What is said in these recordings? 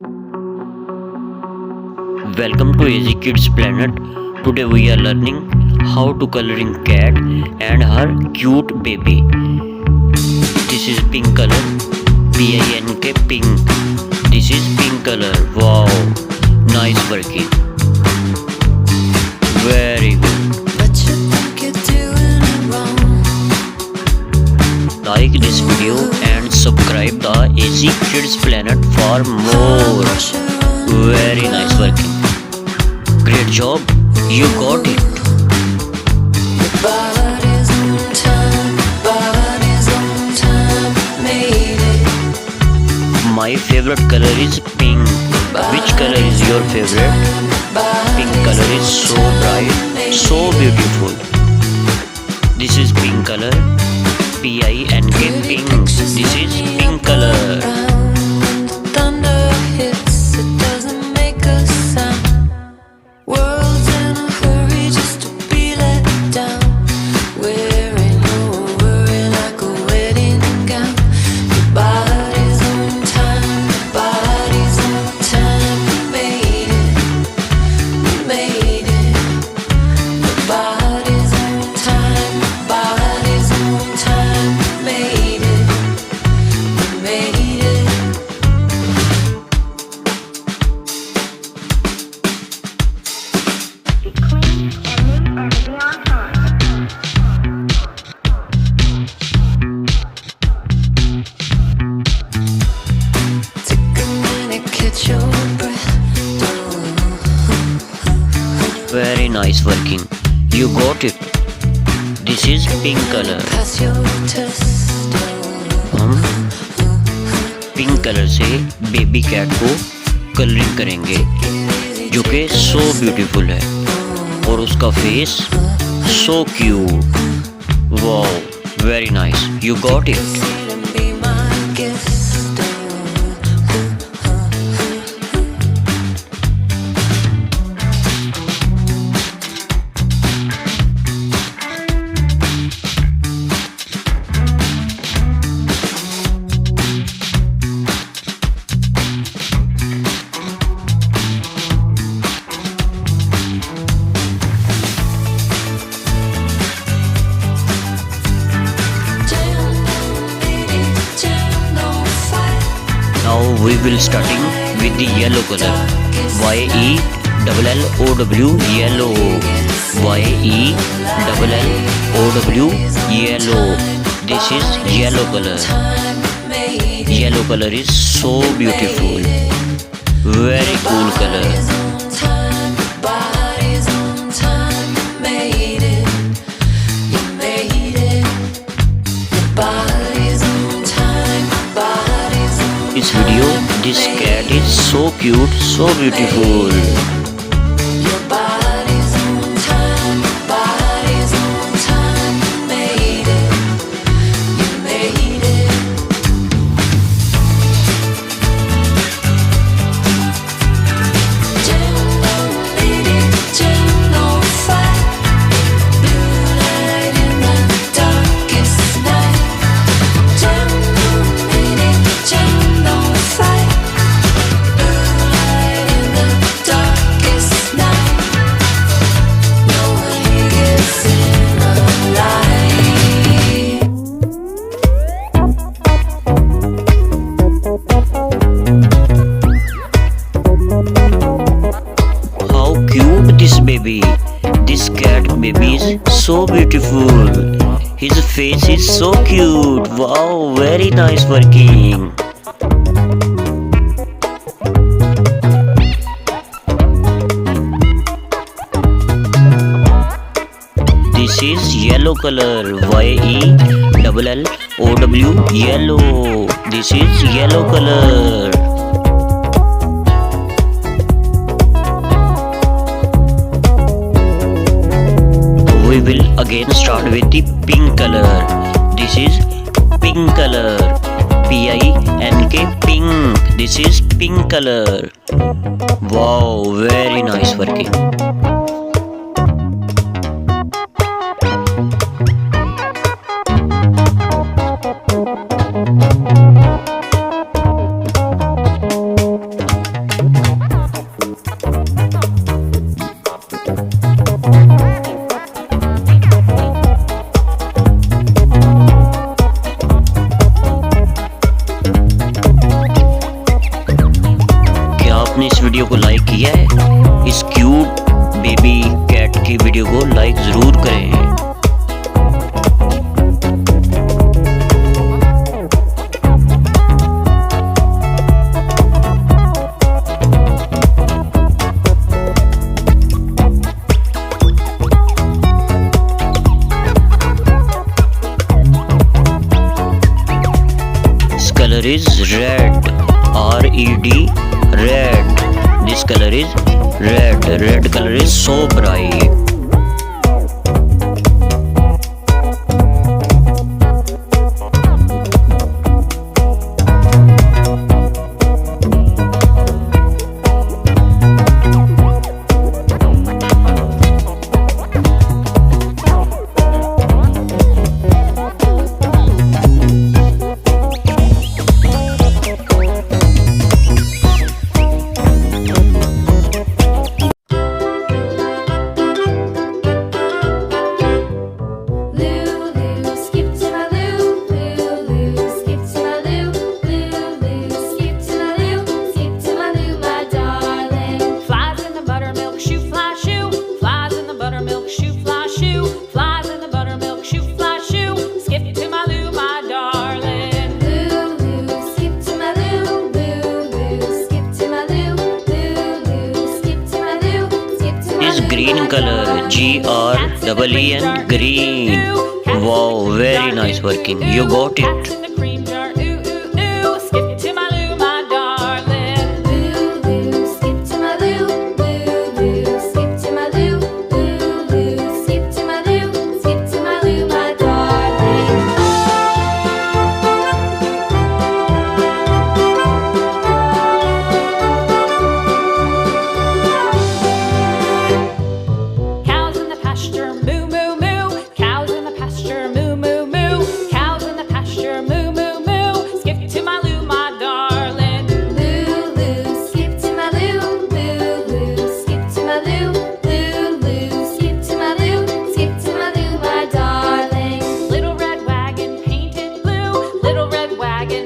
Welcome to Easy Kids Planet. Today we are learning how to coloring cat and her cute baby. This is pink color, P-I-N-K, pink. This is pink color. Wow, nice working. Very good. Like this video and subscribe the Easy Kids Planet for more. Very nice working. Great job. You got it. My favorite color is pink. Which color is your favorite? Pink color is so bright, so beautiful. This is pink color. P-I-N-K, pink. This is pink color. Very nice working. You got it. This is pink color. हम pink colour से baby cat को colouring करेंगे जो कि so beautiful है और उसका face so cute. Wow, very nice. You got it. Now we will starting with the yellow color. Y-E-L-L-O-W, yellow. Y-E-L-L-O-W, yellow. This is yellow color. Yellow color is so beautiful. Very cool color. This video, this cat is so cute, so beautiful. This cat baby is so beautiful. His face is so cute. Wow, very nice working. This is yellow color. Y-E-L-L-O-W, yellow. This is yellow color. We will again start with the pink color. This is pink color. P-I-N-K, pink. This is pink color. Wow, very nice working. आपने इस video को like किया है? इस cute baby cat की video को like ज़रूर करें। Color is red, R-E-D, red. This color is red. Red color is so bright. Green color, G-R-E-E-N, green. Wow, very nice working. You got it.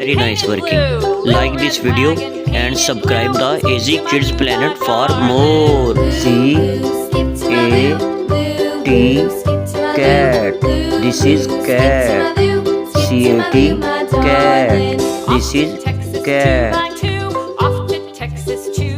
Very nice working. Like this video and subscribe the Easy Kids Planet for more. C-A-T, cat. This is cat. C-A-T, cat. This is cat.